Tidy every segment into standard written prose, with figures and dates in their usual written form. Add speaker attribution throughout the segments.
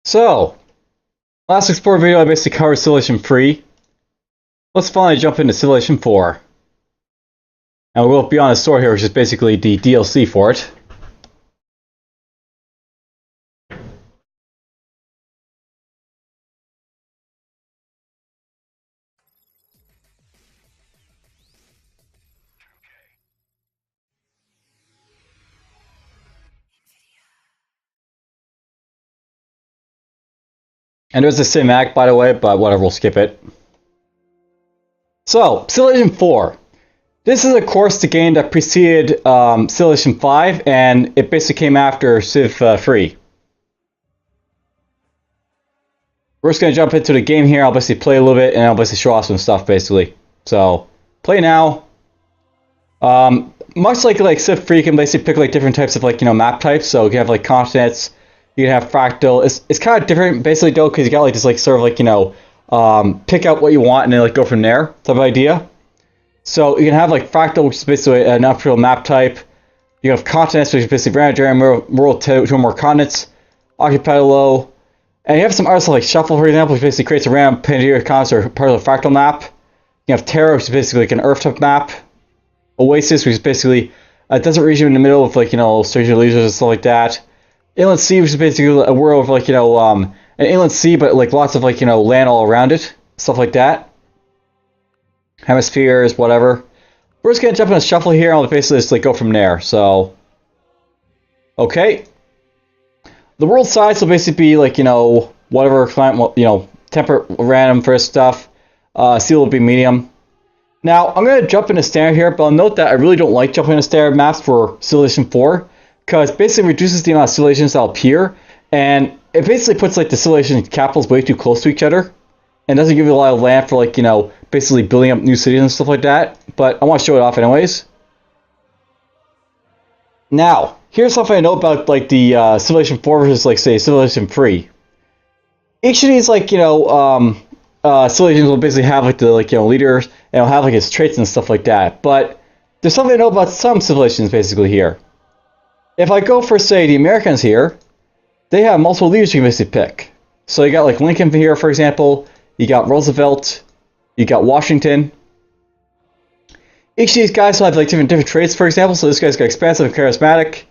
Speaker 1: So, last Explorer video I basically covered Civilization 3. Let's finally jump into Civilization 4. And we'll go beyond the story here, which is basically the DLC for it. And there's a cinematic, by the way, but whatever, we'll skip it. So, Civilization 4. This is, of course, the game that preceded Civilization 5, and it basically came after Civ 3. We're just going to jump into the game here. I'll basically play a little bit, and I'll basically show off some stuff, basically. So, play now. Much like Civ 3, you can basically pick like different types of map types. So you can have like continents, you can have fractal. It's kind of different basically though, because you got like this sort of pick out what you want and then go from there type of idea. So you can have like fractal, which is basically an natural map type. You have continents, which is basically random world to more continents, archipelago, and you have some others like shuffle, for example, which basically creates a random Pangea continents or part of the fractal map. You have Terra, which is basically like an Earth type map. Oasis, which is basically a desert region in the middle of strange illusions and stuff like that. Inland Sea, which is basically a world of an inland sea, but lots of land all around it, stuff like that. Hemispheres, whatever. We're just gonna jump in a shuffle here, and I'll basically just go from there. So, okay. The world size will basically be whatever climate, temperate, random for stuff. Sea will be medium. Now, I'm going to jump into standard here, but I'll note that I really don't like jumping into standard maps for Civilization 4, because it basically reduces the amount of civilizations that appear, and it basically puts the civilization capitals way too close to each other, and doesn't give you a lot of land for basically building up new cities and stuff like that, but I want to show it off anyways. Now, here's something I know about the Civilization 4 versus say Civilization 3. Each of these civilizations will basically have the leaders, and it'll have his traits and stuff like that. But there's something I know about some civilizations basically here. If I go for say the Americans here, they have multiple leaders you can basically pick. So you got Lincoln here, for example. You got Roosevelt. You got Washington. Each of these guys will have different traits, for example. So this guy's got expansive and charismatic.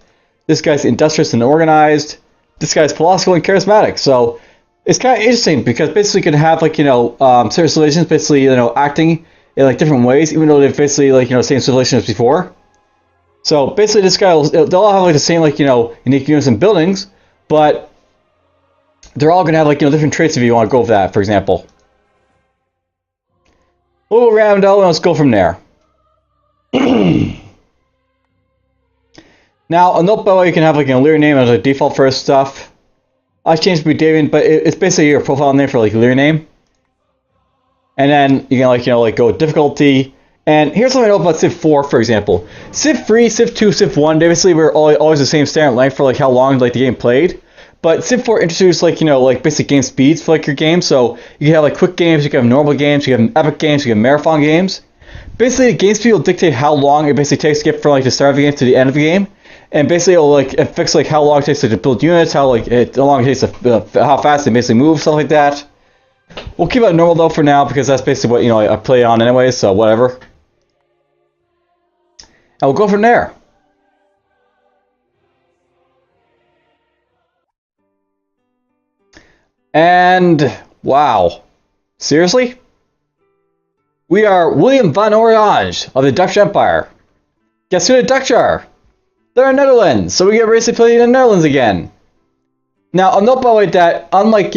Speaker 1: This guy's industrious and organized. This guy's philosophical and charismatic. So it's kind of interesting because basically you can have certain civilizations basically acting in different ways, even though they're basically same civilization as before. So basically this guy they'll all have the same unique units and buildings, but they're all gonna have different traits if you want to go for that, for example. A little random though, and let's go from there. Now a note by the way, you can have a leader name as a default for stuff. I changed it to David, but it's basically your profile name for leader name. And then you can go with difficulty. And here's something I know about Civ 4, for example. Civ 3, Civ 2, Civ 1, they basically were always the same standard length for how long the game played. But Civ 4 introduced basic game speeds for your game. So you can have quick games, you can have normal games, you can have epic games, you can have marathon games. Basically the game speed will dictate how long it basically takes to get from the start of the game to the end of the game. And basically it'll affects how long it takes to build units, how long it takes to how fast they basically move, stuff like that. We'll keep it normal though for now because that's basically what I play on anyway, so whatever. And we'll go from there. And wow, seriously? We are William van Orange of the Dutch Empire. Guess who the Dutch are? They're in the Netherlands, so we get basically in the Netherlands again. Now, I'll note by the way that unlike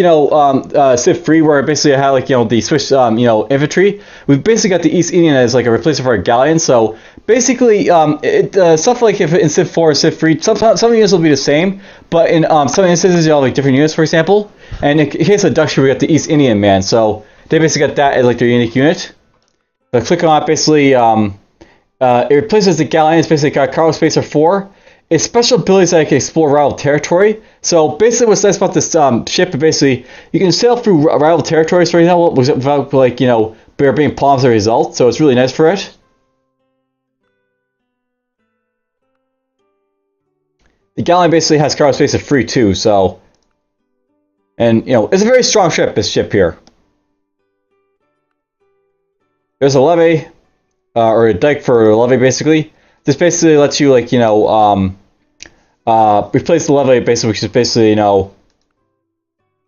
Speaker 1: Civ 3, where basically I had the Swiss infantry, we've basically got the East Indian as a replacement for a galleon. So basically, stuff if in Civ 4 or Civ 3, some units will be the same, but in some instances you have different units, for example. And in case of Dutch, we got the East Indian man, so they basically got that as their unique unit. But click on it, basically. It replaces the galleon. It's basically got cargo spacer 4. It's special abilities that can explore rival territory. So basically, what's nice about this ship, basically, you can sail through rival territories, for example, without there being problems as a result. So it's really nice for it. The galleon basically has cargo spacer 3 too. So, and then you can basically have your units basically And, you know, it's a very strong ship, this ship here. There's a levee, or a dike for a levee, basically. This basically lets you, like, you know, replace the levee, basically, which is basically, you know,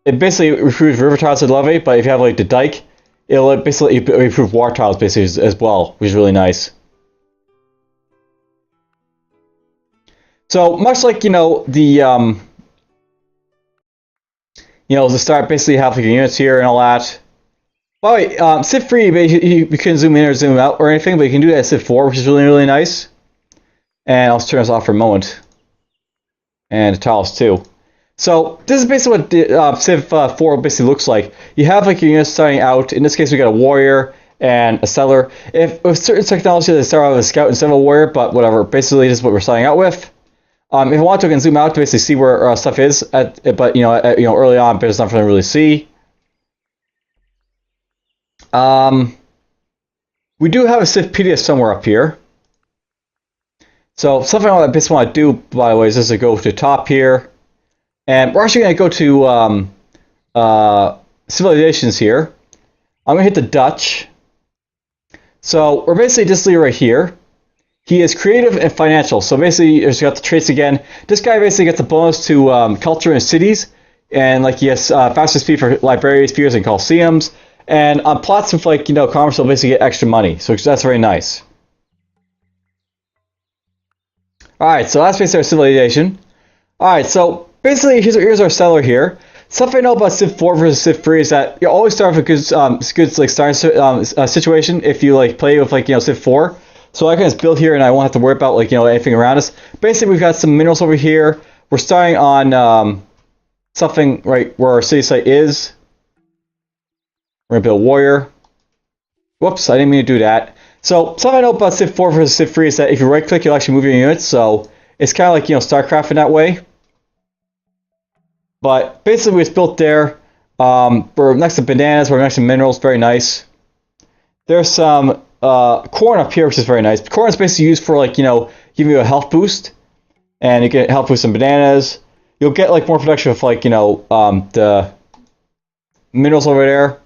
Speaker 1: it basically improves river tiles to the levee, but if you have, like, the dike, it'll basically improve water tiles, basically, as well, which is really nice. So, much like, you know, the start, basically have, like, your units here and all that. By the way, Civ 3, you can zoom in or zoom out or anything, but you can do that at Civ 4, which is really, really nice. And I'll turn this off for a moment. And the tiles too. So this is basically what Civ 4 basically looks like. You have like your units starting out. In this case, we got a warrior and a settler. If with certain technology, they start out with a scout instead of a warrior, but whatever. Basically, this is what we're starting out with. If I want to, I can zoom out to basically see where stuff is. But you know, early on, there's nothing to really see. We do have a Civpedia somewhere up here. So something I basically want to do, by the way, is just to go to the top here. And we're actually going to go to civilizations here. I'm going to hit the Dutch. So we're basically this leader right here. He is creative and financial. So basically, he's got the traits again. This guy basically gets a bonus to culture in cities. And like he has faster speed for libraries, spheres, and coliseums. And on plots with like, you know, commerce, will basically get extra money. So that's very nice. Alright, so that's basically our civilization. Alright, so basically here's our settler here. Stuff I know about Civ 4 versus Civ 3 is that you always start with a good like starting situation if you like play with like, you know, Civ 4. So I can just build here and I won't have to worry about like, you know, anything around us. Basically we've got some minerals over here. We're starting on something right where our city site is. We're going to build a warrior. Whoops, I didn't mean to do that. So, something I know about Civ 4 versus Civ 3 is that if you right click, you'll actually move your units. So, it's kind of like, you know, StarCraft in that way. But basically, it's built there. We're next to bananas, we're next to minerals, very nice. There's some corn up here, which is very nice. Corn is basically used for, like, you know, giving you a health boost. And you get health boost some bananas. You'll get, like, more production with, like, you know, the minerals over there.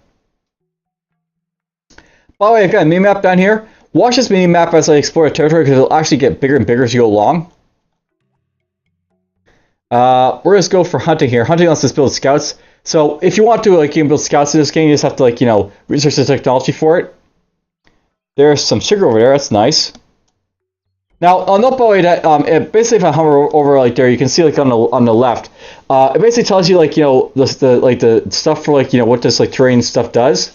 Speaker 1: By the way, I've got a mini-map down here. Watch this mini-map as I explore the territory because it'll actually get bigger and bigger as you go along. We're just go for hunting here. Hunting lets us build scouts. So if you want to, like, you can build scouts in this game, you just have to, like, you know, research the technology for it. There's some sugar over there. That's nice. Now, I'll note by the way that basically if I hover over like there, you can see like on the left, it basically tells you like, you know, the stuff for like, you know, what this like terrain stuff does.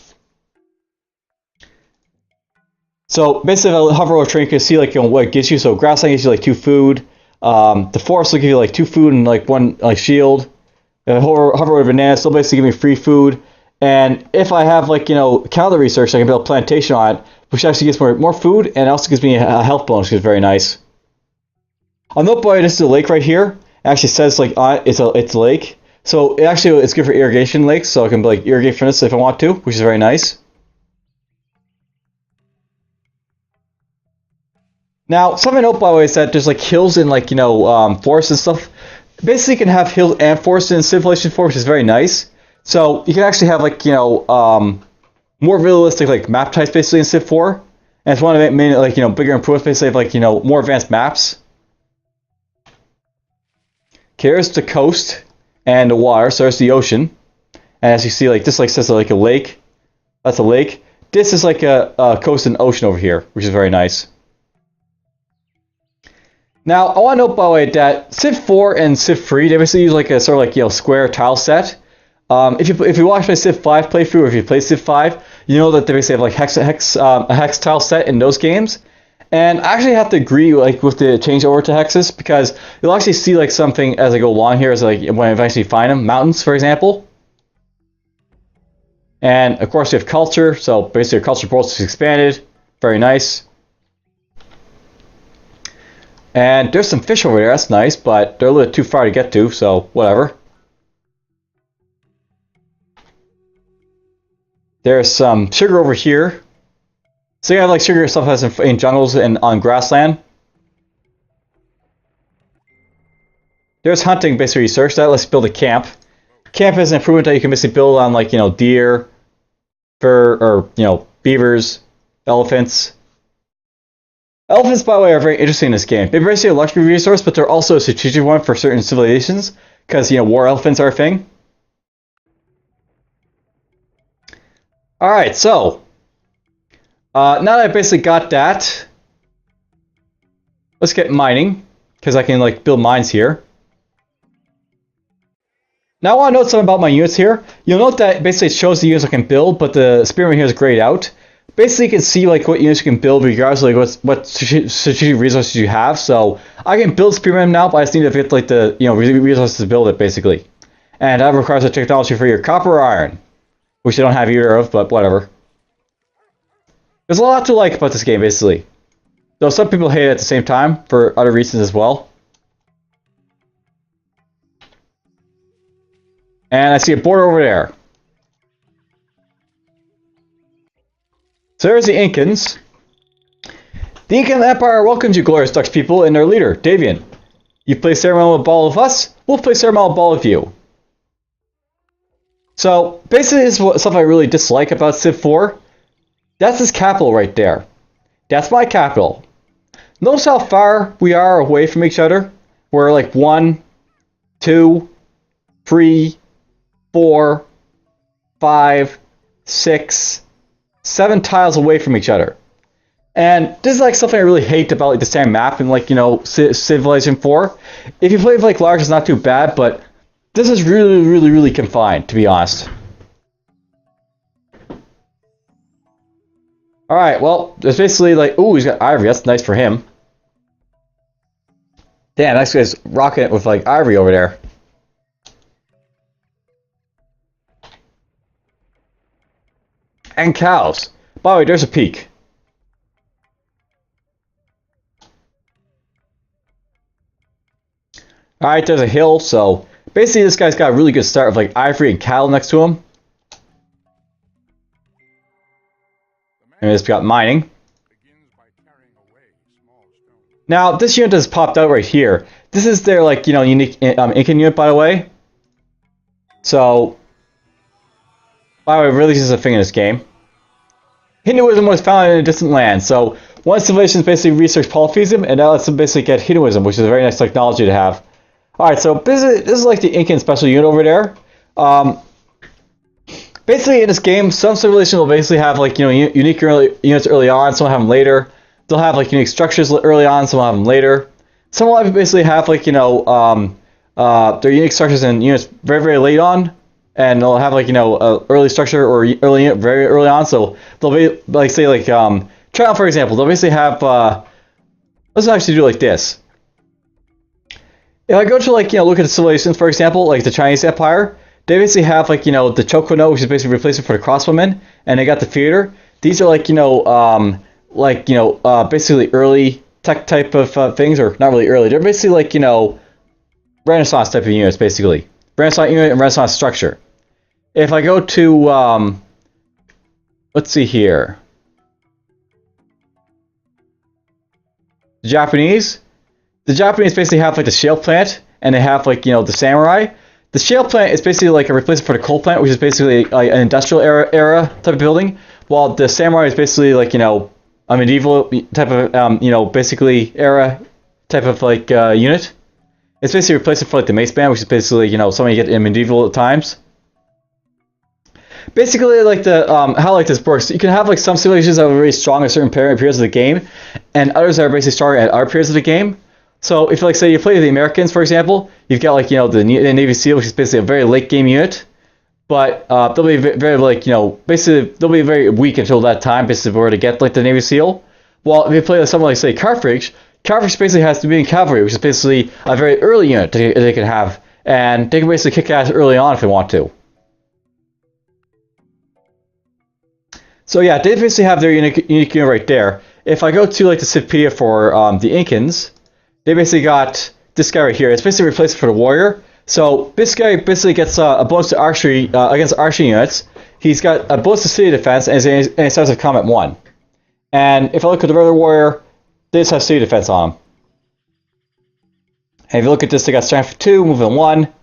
Speaker 1: So basically, if I hover over terrain, you can see like, you know, what it gives you. So grassland gives you like 2 food. The forest will give you like 2 food and like 1 like shield. If I hover over bananas, it'll basically give me free food. And if I have like, you know, calendar research, I can build a plantation on it, which actually gives more food and also gives me a health bonus, which is very nice. I'll note by this is a lake right here. It actually says like it's a lake. So it's good for irrigation lakes, so I can like irrigate from this if I want to, which is very nice. Now, something I note by the way is that there's like hills and like, you know, forests and stuff. Basically, you can have hills and forests in Civilization 4, which is very nice. So you can actually have like, you know, more realistic like map types basically in Civ 4. And it's one of the main like, you know, bigger improvements basically of like, you know, more advanced maps. Okay, here's the coast and the water, so there's the ocean. And as you see, like this like says like a lake. That's a lake. This is like a coast and ocean over here, which is very nice. Now, I want to note by the way that Civ 4 and Civ 3, they basically use like a sort of like, you know, square tile set. If you watch my Civ 5 playthrough, or if you play Civ 5, you know that they basically have like a hex tile set in those games. And I actually have to agree like with the change over to hexes because you'll actually see like something as I go along here as like when I eventually find them. Mountains, for example. And of course you have culture, so basically your culture pool is expanded. Very nice. And there's some fish over there, that's nice, but they're a little too far to get to, so whatever. There's some sugar over here. So you have like sugar stuff has in jungles and on grassland. There's hunting basically research. That let's build a camp. camp is an improvement that you can basically build on, like, deer, fur, or, beavers, elephants. Elephants, by the way, are very interesting in this game. They're basically a luxury resource, but they're also a strategic one for certain civilizations, because, war elephants are a thing. Alright, so, now that I basically got that, let's get mining, because I can, like, build mines here. Now I want to note something about my units here. You'll note that basically it shows the units I can build, but the spearman here is grayed out. Basically, you can see like what units you can build regardless of like what strategic resources you have. So I can build spearman now, but I just need to get like the resources to build it basically. And that requires a technology for your copper or iron, which I don't have either of, but whatever. There's a lot to like about this game basically. Though some people hate it at the same time for other reasons as well. And I see a border over there. So there's the Incans. The Incan Empire welcomes you, glorious Dutch people, and their leader, Davian. You play ceremonial ball with us, we'll play ceremonial ball with you. So, basically, this is stuff I really dislike about Civ 4. That's his capital right there. That's my capital. Notice how far we are away from each other? We're like 1, 2, 3, 4, 5, 6, 7 tiles away from each other. And this is like something I really hate about like the same map in like, Civilization 4. If you play with like large, it's not too bad, but this is really, really, really confined, to be honest. Alright, well, there's basically like, ooh, he's got ivory, that's nice for him. Damn, that guy's rocking it with like ivory over there. And cows. By the way, there's a peak. Alright, there's a hill, so basically this guy's got a really good start of like ivory and cattle next to him. And it's got mining. Now, this unit has popped out right here. This is their like, unique Incan unit, by the way. So, by the way, really this is a thing in this game. Hinduism was founded in a distant land, so one civilization basically researched polytheism, and that lets them basically get Hinduism, which is a very nice technology to have. Alright, so this is like the Incan special unit over there. Basically, in this game, some civilizations will basically have like unique units early on, some will have them later. They'll have like unique structures early on, some will have them later. Some will basically have like their unique structures and units very, very late on. And they'll have like early structure or early unit very early on. So they'll be like say like China, for example. They'll basically have let's actually do it like this. If I go to like look at the civilizations, for example, like the Chinese Empire, they basically have like the Chokono, which is basically replacement for the crossbowmen, and they got the theater. These are like basically early tech type of things, or not really early. They're basically like Renaissance type of units, basically Renaissance unit and Renaissance structure. If I go to, let's see here, the Japanese basically have like the shale plant, and they have like the samurai. The shale plant is basically like a replacement for the coal plant, which is basically like an industrial era type of building, while the samurai is basically like a medieval type of basically era type of like unit. It's basically a replacement for like the mace band, which is basically something you get in medieval times. Basically, like the how like this works, you can have like some civilizations that are very strong at certain periods of the game, and others that are basically strong at other periods of the game. So if like say you play the Americans, for example, you've got like the Navy SEAL, which is basically a very late game unit, but they'll be very like basically they'll be very weak until that time, basically, if we were to get like the Navy SEAL. While if you play like someone like say Carthage basically has to be in cavalry, which is basically a very early unit they can have, and they can basically kick ass early on if they want to. So yeah, they basically have their unique unit right there. If I go to like the Civpedia for the Incans, they basically got this guy right here. It's basically a replacement for the warrior. So this guy basically gets a bonus to archery against archery units. He's got a bonus to city defense, and he starts with combat 1. And if I look at the other warrior, they just have city defense on them. And if you look at this, they got strength 2, movement 1.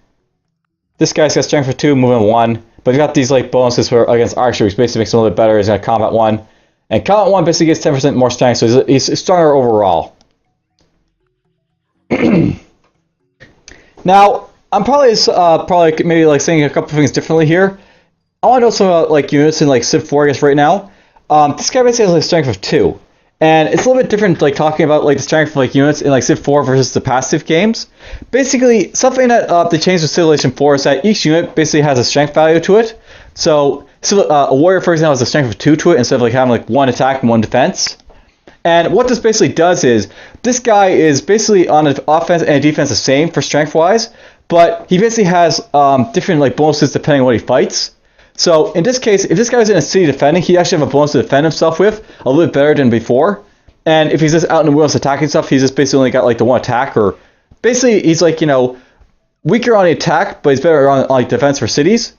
Speaker 1: This guy's got strength of 2, movement 1, but he's got these like bonuses for against archery, which basically makes him a little bit better. He's got combat 1, and combat 1 basically gets 10% more strength, so he's stronger overall. Now, I'm probably maybe like saying a couple things differently here. I want to know some about like units in like Civ 4, I guess, right now. This guy basically has like strength of 2. And it's a little bit different, like talking about like the strength of like units in like Civ 4 versus the passive games. Basically, something that they changed with Civilization 4 is that each unit basically has a strength value to it. So a warrior, for example, has a strength of 2 to it instead of like having like 1 attack and 1 defense. And what this basically does is this guy is basically on an offense and defense the same for strength wise, but he basically has different like bonuses depending on what he fights. So in this case, if this guy's in a city defending, he actually have a bonus to defend himself with a little bit better than before. And if he's just out in the wilderness attacking stuff, he's just basically only got like the 1 attack, or basically he's like, you know, weaker on the attack, but he's better on like defense for cities.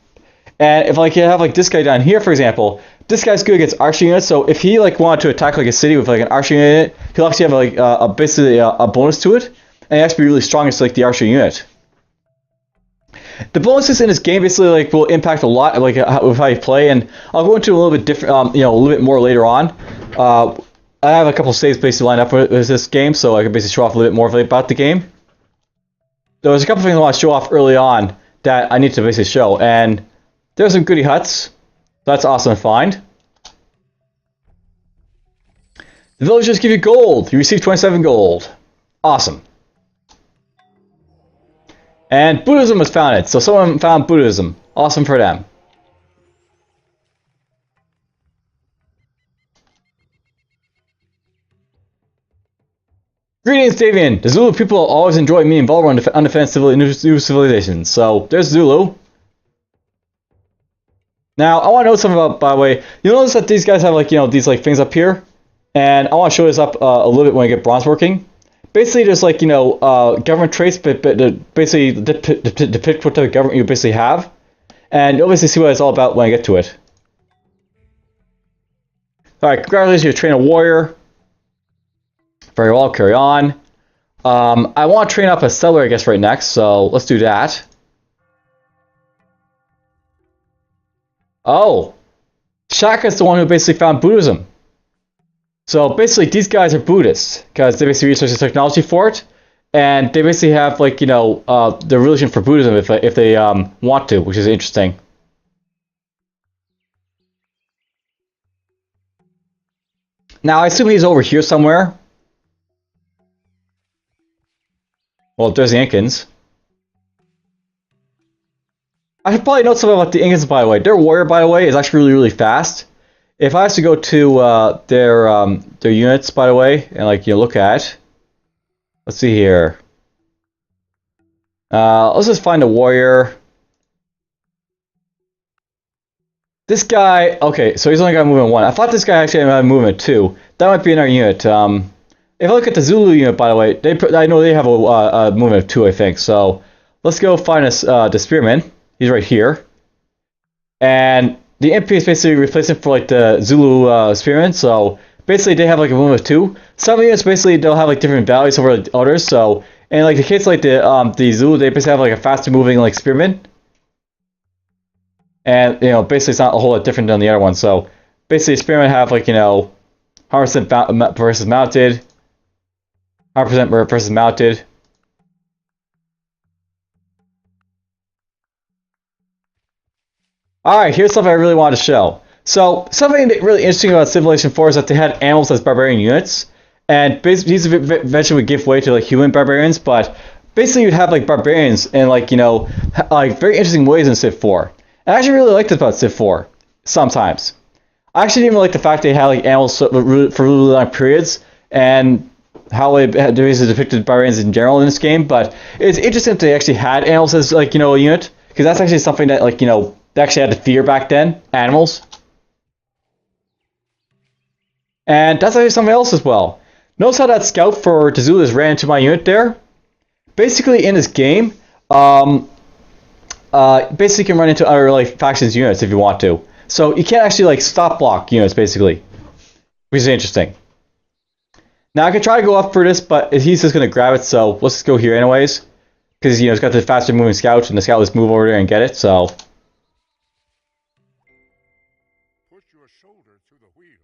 Speaker 1: And if like you have like this guy down here, for example, this guy's good against archery units. So if he like wanted to attack like a city with like an archery unit, he'll actually have like basically a bonus to it, and he has to be really strong against like the archery unit. The bonuses in this game basically like will impact a lot like with how you play, and I'll go into a little bit different, you know, a little bit more later on. I have a couple of saves basically lined up with this game, so I can basically show off a little bit more about the game. There's a couple of things I want to show off early on that I need to basically show, and there's some goody huts. That's awesome to find. The villagers give you gold. You receive 27 gold. Awesome. And Buddhism was founded, so someone found Buddhism. Awesome for them. Greetings, Davian. The Zulu people always enjoy being involved in undefended new civilizations. So there's Zulu. Now I want to know something about, by the way, you notice that these guys have like, you know, these like things up here, and I want to show this up a little bit when I get bronze working. Basically, there's like, you know, government traits, but basically depict what type of government you basically have, and you'll basically see what it's all about when I get to it. All right, congratulations, you train a warrior. Very well, carry on. I want to train up a settler, I guess, right next, so let's do that. Oh, Shaka's the one who basically found Buddhism. So basically, these guys are Buddhists because they basically research the technology for it, and they basically have like, you know, the religion for Buddhism if they want to, which is interesting. Now I assume he's over here somewhere. Well, there's the Incans. I should probably note something about the Incans, by the way. Their warrior, by the way, is actually really, really fast. If I was to go to their units, by the way, and like, you know, look at, let's see here. Let's just find a warrior. This guy, okay, so he's only got movement 1. I thought this guy actually had movement 2. That might be in our unit. If I look at the Zulu unit, by the way, I know they have a movement of 2, I think. So let's go find us the spearman. He's right here, and the MP is basically replacing for like the Zulu spearman. So basically, they have like a movement of 2. Some units basically they'll have like different values over the others. So in like the case like the Zulu, they basically have like a faster moving like spearman, and you know basically it's not a whole lot different than the other one. So basically, spearmen have like, you know, 100% versus mounted. 100% versus mounted. Alright, here's something I really wanted to show. So, something really interesting about Civilization 4 is that they had animals as barbarian units. And basically, these eventually would give way to like human barbarians, but basically you'd have like barbarians in like, you know, like very interesting ways in Civ 4. And I actually really liked this about Civ 4, sometimes. I actually didn't even like the fact they had like animals for really long periods, and how they depicted barbarians in general in this game, but it's interesting that they actually had animals as like, you know, a unit, because that's actually something that like, you know, they actually had to fear back then, animals. And that's actually something else as well. Notice how that scout for Tazula's ran into my unit there? Basically in this game, basically you can run into other like factions units if you want to. So you can't actually like stop block units basically, which is interesting. Now I can try to go up for this, but he's just going to grab it, so let's just go here anyways. because you know it's got the faster moving scout, and the scout will just move over there and get it. So.
Speaker 2: Push your shoulder to the wheel.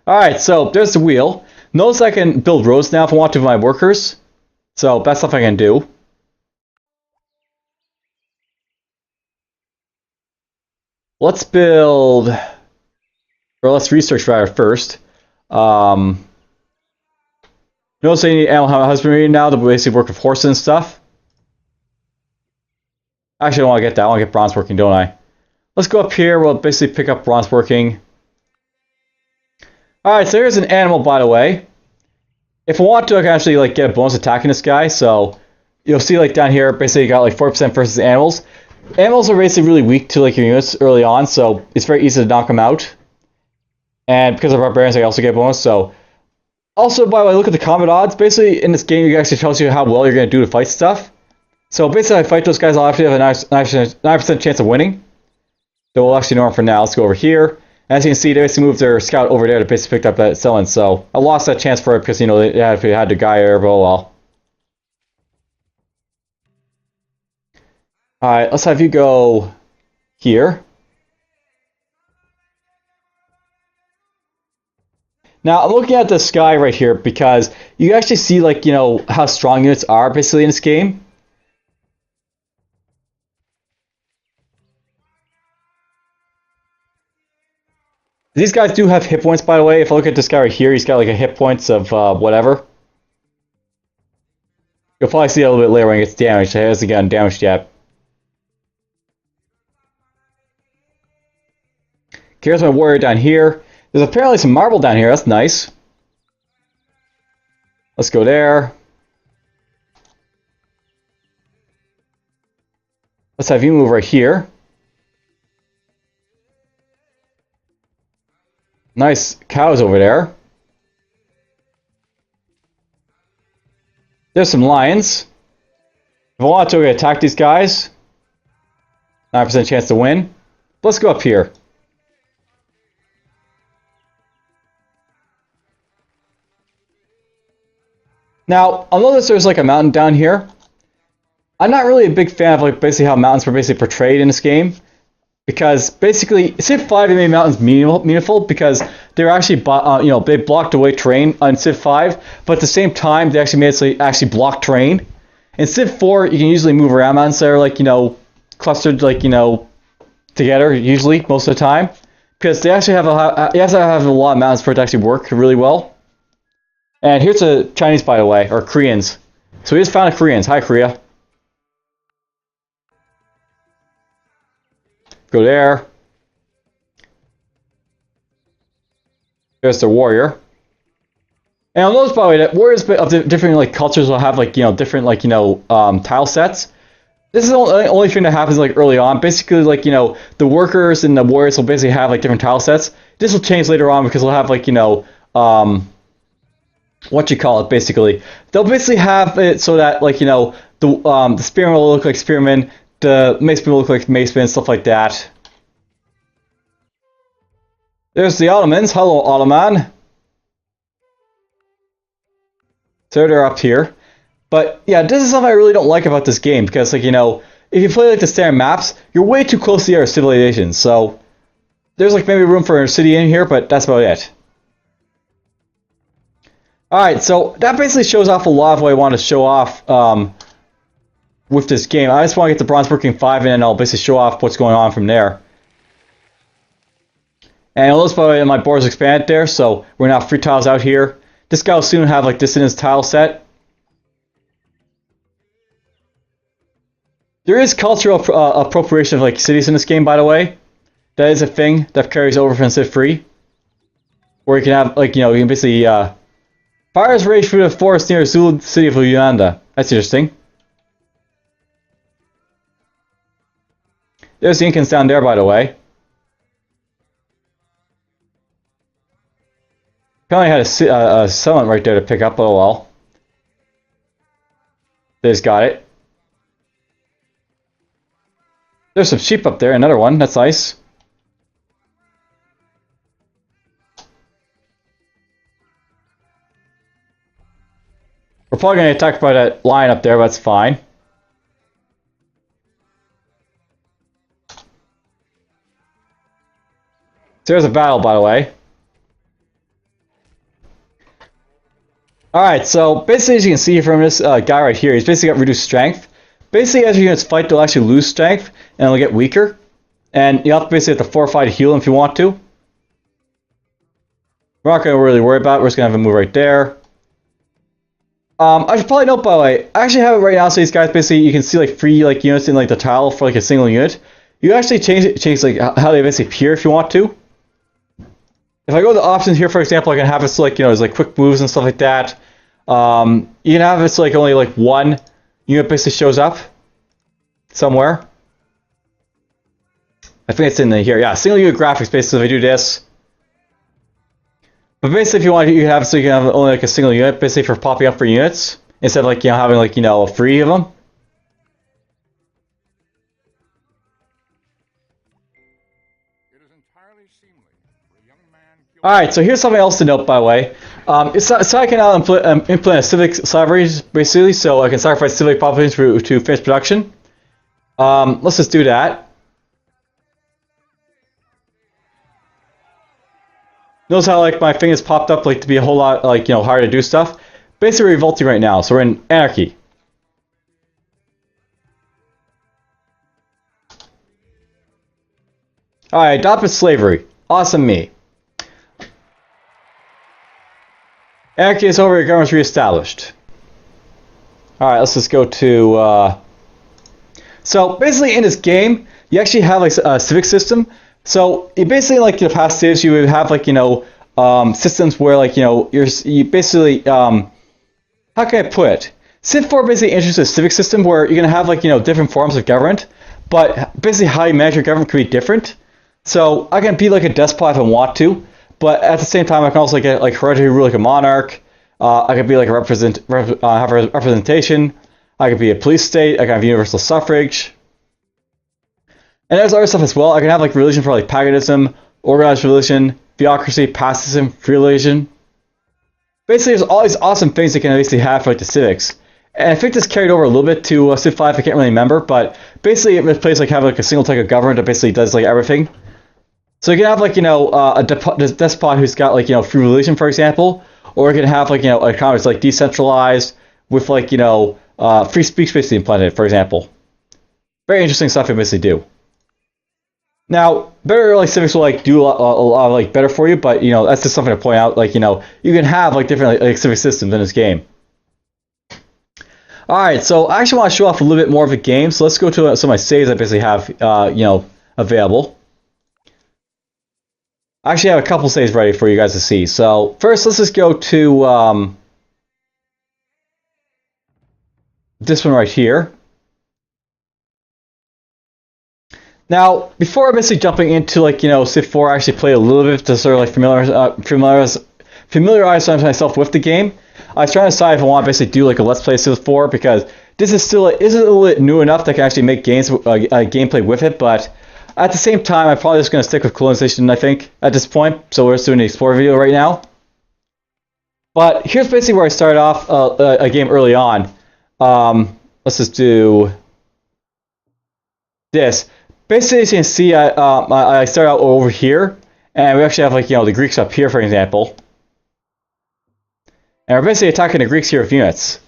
Speaker 1: All right, so there's the wheel. Notice I can build roads now if I want to with my workers. So that's stuff I can do. Let's build, or let's research rather first. Notice I need animal husbandry now to basically work with horses and stuff. Actually, I don't want to get that. I want to get bronze working, don't I? Let's go up here. We'll basically pick up bronze working. Alright, so here's an animal, by the way. If I want to, I can actually like get a bonus attacking this guy. So you'll see like down here, basically you got like 4% versus animals. Animals are basically really weak to like your units early on, so it's very easy to knock them out. And because of barbarians, I also get a bonus. So also, by the way, look at the combat odds. Basically, in this game, it actually tells you how well you're going to do to fight stuff. So basically, I fight those guys, I'll actually have a 9% chance of winning. So we'll actually ignore them for now. Let's go over here. As you can see, they basically moved their scout over there to basically pick up that settlement. So I lost that chance for it because, you know, they had the guy there, but oh well. Alright, let's have you go here. Now, I'm looking at the sky right here because you actually see, like, you know, how strong units are basically in this game. These guys do have hit points, by the way. If I look at this guy right here, he's got like a hit points of whatever. You'll probably see a little bit later when he gets damaged. He hasn't gotten damaged yet. Here's my warrior down here. There's apparently some marble down here. That's nice. Let's go there. Let's have you move right here. Nice cows over there. There's some lions. If I want to attack these guys, 9% chance to win. Let's go up here. Now, I'll notice there's like a mountain down here. I'm not really a big fan of like basically how mountains were basically portrayed in this game. Because basically, Civ 5 made mountains meaningful because they're actually, you know, they blocked away terrain on Civ 5, but at the same time, they actually made it so you actually block terrain. In Civ 4, you can usually move around mountains that are like, you know, clustered like, you know, together, usually, most of the time. Because they actually have you have to have a lot of mountains for it to actually work really well. And here's the Chinese, by the way, or Koreans. So we just found a Koreans. Hi, Korea. Go there. There's the warrior. And I'll notice, by the way, that warriors of the different like cultures will have like, you know, different like, you know, tile sets. This is the only thing that happens like early on. Basically, like, you know, the workers and the warriors will basically have like different tile sets. This will change later on because they'll have like, you know, what you call it, basically. They'll basically have it so that, like, you know, the spearmen will look like spearmen, the macemen will look like macemen, stuff like that. There's the Ottomans. Hello, Ottoman. So they're up here. But, yeah, this is something I really don't like about this game, because, like, you know, if you play, like, the standard maps, you're way too close to the other civilizations, so there's, like, maybe room for a city in here, but that's about it. Alright, so that basically shows off a lot of what I want to show off with this game. I just want to get the bronze working 5 and then I'll basically show off what's going on from there. And you'll notice, by the way, my borders expanded there, so we're now 3 tiles out here. This guy will soon have like dissonance tile set. There is cultural appropriation of like cities in this game, by the way. That is a thing that carries over from Civ 3. Where you can have, like, you know, you can basically fires rage through the forest near the city of Uganda. That's interesting. There's the Incans down there, by the way. Probably had a settlement right there to pick up, oh well. They just got it. There's some sheep up there, another one, that's nice. We're probably going to get attacked by that lion up there, but that's fine. So there's a battle, by the way. Alright, so basically as you can see from this guy right here, he's basically got reduced strength. Basically as your units fight, they'll actually lose strength, and they'll get weaker. And you have to basically have to fortify to heal them if you want to. We're not going to really worry about it, we're just going to have a move right there. I should probably note, by the way, I actually have it right now, so these guys basically, you can see like free like units in like the tile for like a single unit. You actually change like how they basically appear if you want to. If I go to the options here, for example, I can have it so like, there's like quick moves and stuff like that. You can have it so like only like one unit basically shows up somewhere. I think it's in here. Yeah, single unit graphics basically if I do this. But basically if you want, you can have it so you can have only like a single unit basically for popping up for units instead of like, having like, three of them.
Speaker 2: It is entirely seemly for a young man killed.
Speaker 1: Alright, so here's something else to note, by the way. So I can now implement a civic slavery, basically, so I can sacrifice civic populations to finish production. Let's just do that. Notice how like my fingers popped up like to be a whole lot like harder to do stuff. Basically revolting right now, so we're in anarchy. Alright, adopted slavery. Awesome me. Anarchy is over, your government's reestablished. Alright, let's just go to so basically in this game, you actually have like a civic system. So you basically like the past saves, you would have like systems where like you basically how can I put it? Civ 4 basically introduces a civic system where you're gonna have like different forms of government, but basically how you manage your government can be different. So I can be like a despot if I want to, but at the same time I can also get like hereditary rule like a monarch. I could be like a have a representation. I could be a police state. I can have universal suffrage. And there's other stuff as well. I can have like religion for like paganism, organized religion, theocracy, pacifism, free religion. Basically, there's all these awesome things you can basically have for like the civics. And I think this carried over a little bit to Civ 5. I can't really remember, but basically it replaced like having like a single type of government that basically does like everything. So you can have like a despot who's got like free religion, for example, or you can have like a economy that's like decentralized with like free speech basically implemented, for example. Very interesting stuff you basically do. Now, better like civics will like do a lot like better for you, but that's just something to point out. Like you can have like different like civic systems in this game. All right, so I actually want to show off a little bit more of the game. So let's go to some of my saves I basically have available. I actually have a couple saves ready for you guys to see. So first, let's just go to this one right here. Now, before basically jumping into like Civ 4, I actually played a little bit to sort of like familiarize myself with the game. I was trying to decide if I want to basically do like a Let's Play Civ 4 because this is still isn't a little bit new enough that I can actually make gameplay with it. But at the same time, I'm probably just going to stick with colonization. I think at this point, so we're just doing an explore video right now. But here's basically where I started off a game early on. Let's just do this. Basically, as you can see, I start out over here, and we actually have like the Greeks up here, for example, and we're basically attacking the Greeks here with units.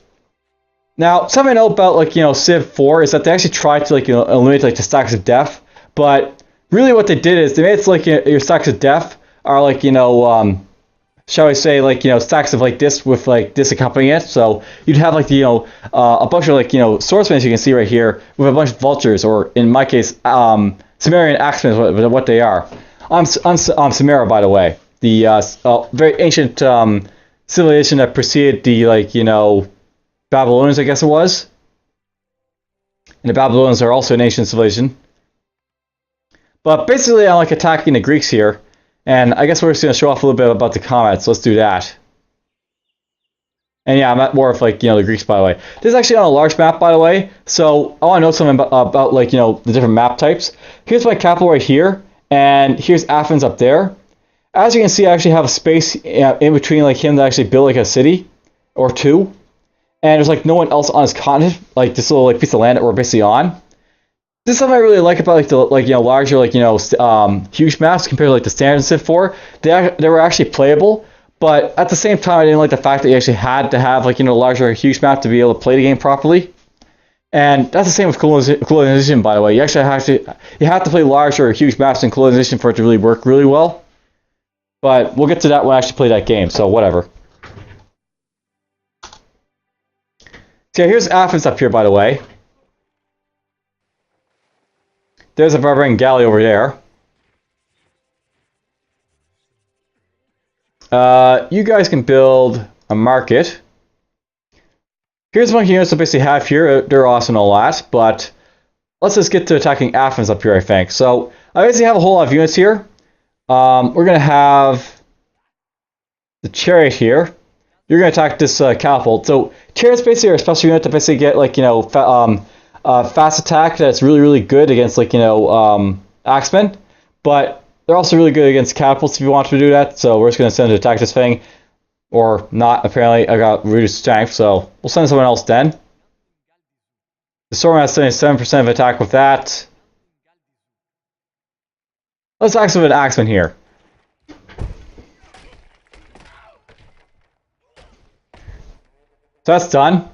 Speaker 1: Now, something I know about like Civ 4 is that they actually tried to like eliminate like the stacks of death, but really what they did is they made it so like your stacks of death are like shall I say like stacks of like this with like this accompanying it. So you'd have like a bunch of like swordsmen, as you can see right here, with a bunch of vultures, or in my case Sumerian axemen is what they are. I'm Sumeria, by the way, the very ancient civilization that preceded the like Babylonians, I guess it was. And the Babylonians are also an ancient civilization. But basically I'm like attacking the Greeks here. And I guess we're just going to show off a little bit about the combat, so let's do that. And yeah, I'm at more of like, the Greeks, by the way. This is actually on a large map, by the way, so I want to know something about like, the different map types. Here's my capital right here, and here's Athens up there. As you can see, I actually have a space in between like him to actually build like a city or two. and there's like no one else on his continent, like this little like piece of land that we're basically on. This is something I really like about like the larger huge maps compared to like the standard Civ 4. They were actually playable, but at the same time I didn't like the fact that you actually had to have like larger huge map to be able to play the game properly. And that's the same with colonization, by the way. You actually have to play larger huge maps in colonization for it to really work really well. But we'll get to that when I actually play that game, so whatever. So yeah, here's Athens up here, by the way. There's a barbarian galley over there. You guys can build a market. Here's one units to basically have here. They're awesome and all that, but let's just get to attacking Athens up here, I think. So I basically have a whole lot of units here. We're going to have the chariot here. You're going to attack this catapult. So chariots basically are a special unit to basically get fast attack that's really, really good against axemen, but they're also really good against catapults if you want to do that. So we're just going to send it to attack this thing, or not. Apparently, I got reduced strength, so we'll send someone else then. The sword has 77% of attack with that. Let's attack with an axeman here. So that's done.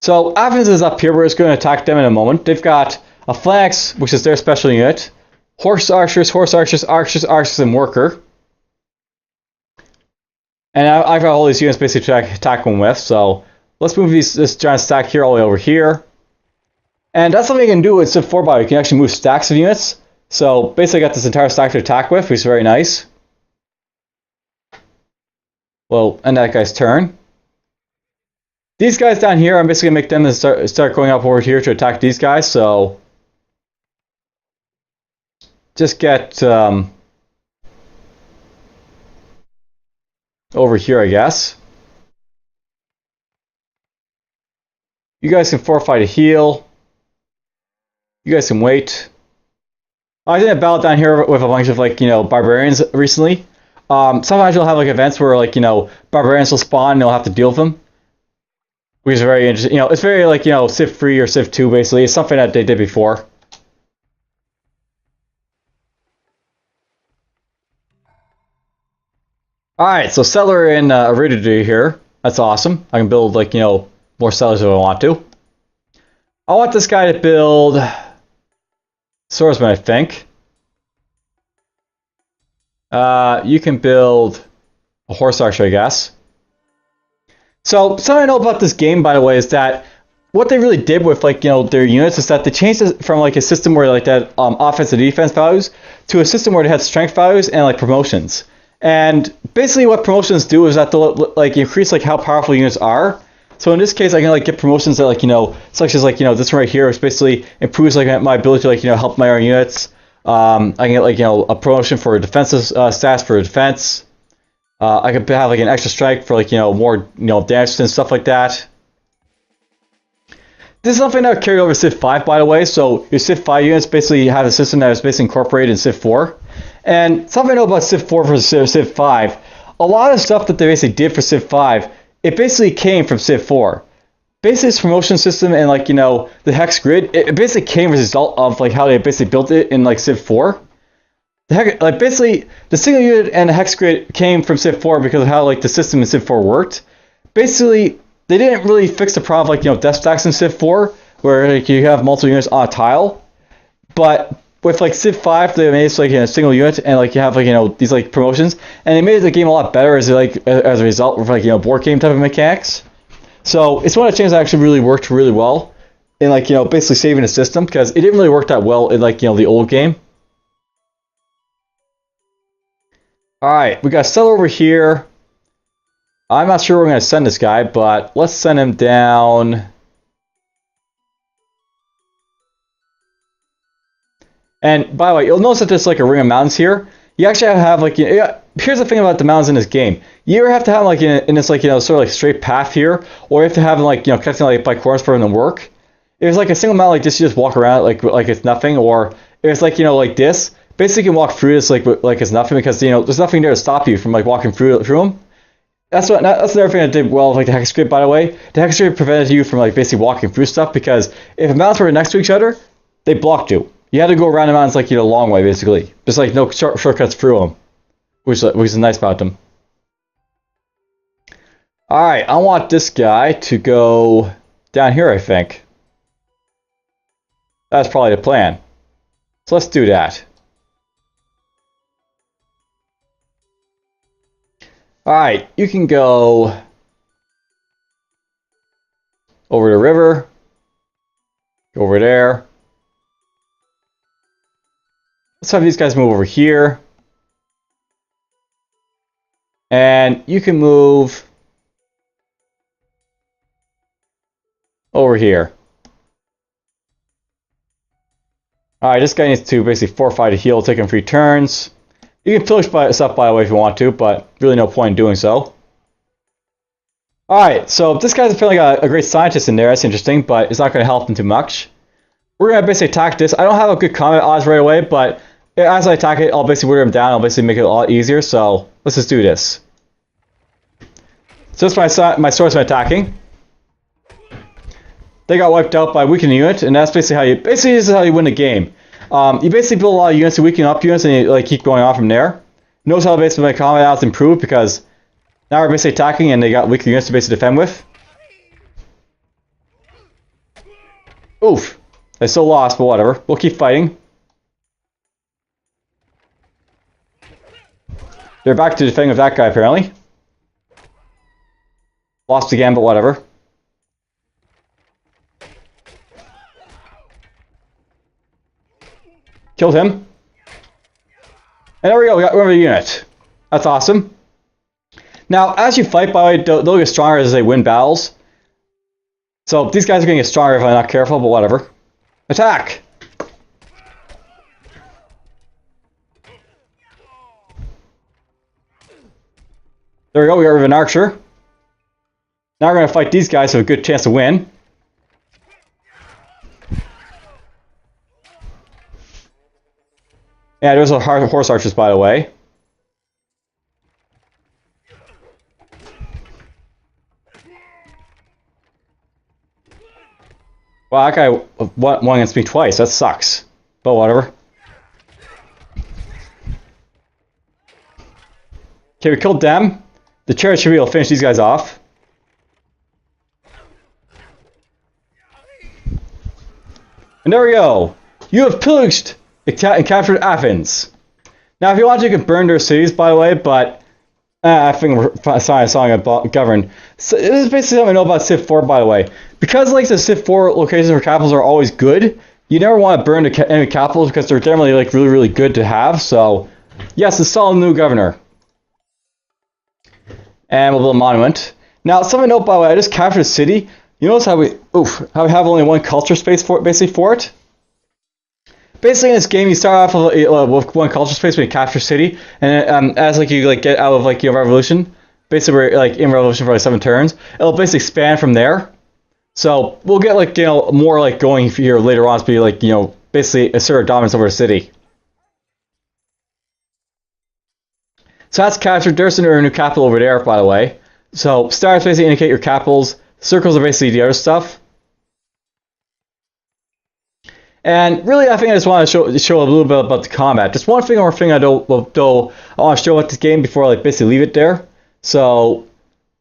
Speaker 1: So Athens is up here. We're just going to attack them in a moment. They've got a phalanx, which is their special unit. Horse archers, archers, and worker. And I've got all these units basically to attack them with. So let's move this giant stack here all the way over here. And that's something you can do with Civ 4 by. You can actually move stacks of units. So basically I got this entire stack to attack with, which is very nice. Well, end that guy's turn. These guys down here, I'm basically going to make them start going up over here to attack these guys, so just get over here, I guess. You guys can fortify to heal. You guys can wait. I did a battle down here with a bunch of barbarians recently. Sometimes you'll have events where barbarians will spawn and you'll have to deal with them, which is very interesting. It's very Civ 3 or Civ 2 basically. It's something that they did before. Alright, so settler in aridity here. That's awesome. I can build more settlers if I want to. I want this guy to build swordsman, I think. You can build a horse archer, I guess. So something I know about this game, by the way, is that what they really did with their units is that they changed it from a system where they had offense and defense values to a system where they had strength values and promotions. And basically, what promotions do is that they'll increase how powerful units are. So in this case, I can get promotions that such as this one right here, which basically improves my ability to help my own units. I can get a promotion for defensive stats for defense. I could have an extra strike for more damage and stuff like that. This is something that would carry over Civ 5, by the way. So your Civ 5 units basically have a system that was basically incorporated in Civ 4. And something I know about Civ 4 versus Civ 5, a lot of stuff that they basically did for Civ 5, it basically came from Civ 4. Basically, this promotion system and the hex grid, it basically came as a result of how they basically built it in Civ 4. Basically, the single unit and the hex grid came from Civ 4 because of how the system in Civ 4 worked. Basically, they didn't really fix the problem of death stacks in Civ 4, where you have multiple units on a tile. But with Civ 5, they made it a single unit, and you have these promotions, and they made the game a lot better as a result of board game type of mechanics. So it's one of the things that actually really worked really well in basically saving the system, because it didn't really work that well in the old game. Alright, we got a settler over here. I'm not sure where we're going to send this guy, but let's send him down. And by the way, you'll notice that there's a ring of mountains here. You actually have here's the thing about the mountains in this game. You either have to have in this sort of straight path here, or you have to have them connecting by corners for them to work. If there's a single mountain like this, you just walk around like it's nothing, or if it's like this, basically you can walk through this like it's nothing, because there's nothing there to stop you from walking through them. that's another thing I did well with like the hex grid, by the way. The hex grid prevented you from like basically walking through stuff, because if mountains were next to each other, they blocked you. You had to go around the mountains like, you know, a long way, basically. Just like no shortcuts through them, which is nice about them. Alright, I want this guy to go down here, I think. That's probably the plan. So let's do that. Alright, you can go over the river, go over there. Let's have these guys move over here. And you can move over here. Alright, this guy needs to basically fortify to heal, taking 3 turns. You can pillage stuff, by the way, if you want to, but really no point in doing so. Alright, so this guy's apparently got a great scientist in there. That's interesting, but it's not going to help him too much. We're going to basically attack this. I don't have a good combat odds right away, but as I attack it, I'll basically wear him down. I'll basically make it a lot easier, so let's just do this. So that's my swordsman attacking. They got wiped out by weakening unit, and that's basically this is how you win the game. You basically build a lot of units to weaken up units, and you like keep going on from there. Notice how basically my combat odds improved, because now we're basically attacking, and they got weaker units to basically defend with. Oof! They still lost, but whatever. We'll keep fighting. They're back to defending with that guy, apparently. Lost again, but whatever. Killed him. And there we go, we got rid of a unit. That's awesome. Now, as you fight, by the way, they'll get stronger as they win battles. So these guys are going to get stronger if I'm not careful, but whatever. Attack! There we go, we got rid of an archer. Now we're going to fight these guys to have a good chance to win. Yeah, there's a horse archers, by the way. Wow, that guy won against me twice. That sucks. But whatever. Okay, we killed them. The chariot should be able to finish these guys off. And there we go. You have pillaged and captured Athens. Now, if you want to, you can burn their cities, by the way, but I think we're song about govern. So this is basically something I know about Civ 4, by the way. Because like the Civ 4 locations for capitals are always good, you never want to burn the enemy capitals because they're generally like really good to have. So yes, install a new governor. And we'll build a monument. Now, something to note, by the way, I just captured a city. You notice how we have only one culture space for it. Basically, in this game, you start off with one culture space when you capture a city, and as like you like get out of like your revolution, basically we're like in revolution for like 7 turns, it'll basically expand from there. So we'll get like more like going here later on to be like basically assert dominance over a city. So that's captured. There's a new capital over there, by the way. So stars basically indicate your capitals. Circles are basically the other stuff. And really, I think I just want to show a little bit about the combat. Just one thing I want to show about this game before I like basically leave it there. So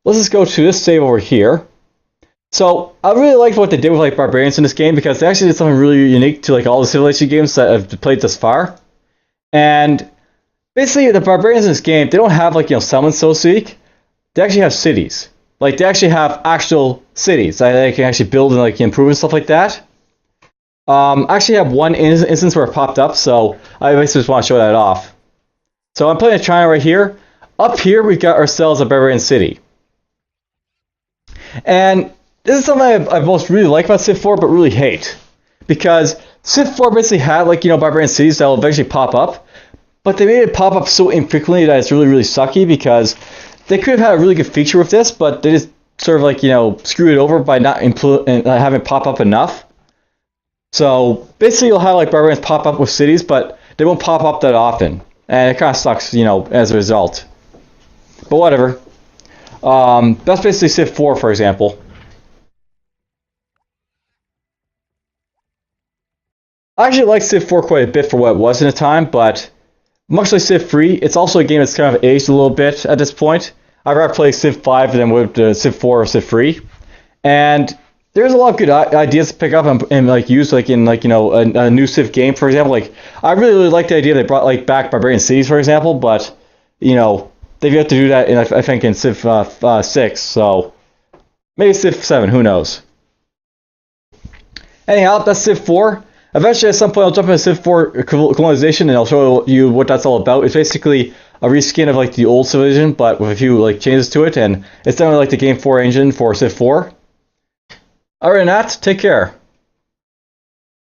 Speaker 1: let's just go to this save over here. So I really liked what they did with like barbarians in this game, because they actually did something really unique to like all the civilization games that I've played thus far. And basically, the barbarians in this game, they don't have like settlements, so to speak. They actually have cities. Like they actually have actual cities that they can actually build and like improve and stuff like that. I actually have one instance where it popped up, so I basically just want to show that off. So I'm playing China right here. Up here, we got ourselves a barbarian city. And this is something I most really like about Civ 4, but really hate. Because Civ 4 basically had like, barbarian cities that will eventually pop up. But they made it pop up so infrequently that it's really, really sucky, because they could have had a really good feature with this, but they just sort of like, screwed it over by not having it pop up enough. So basically you'll have like barbarians pop up with cities, but they won't pop up that often. And it kind of sucks, as a result. But whatever. That's basically Civ 4, for example. I actually like Civ 4 quite a bit for what it was in the time, but much like Civ 3, it's also a game that's kind of aged a little bit at this point. I'd rather play Civ 5 than with Civ 4 or Civ 3. And there's a lot of good ideas to pick up and like use like in like a new Civ game, for example. Like I really like the idea they brought like back Barbarian Cities, for example, but they've yet to do that in I think in Civ 6, so maybe Civ 7, who knows. Anyhow, that's Civ 4. Eventually, at some point, I'll jump into Civ 4 colonization, and I'll show you what that's all about. It's basically a reskin of like the old Civilization, but with a few like changes to it, and it's definitely like the Game 4 engine for Civ 4. Other than that, take care.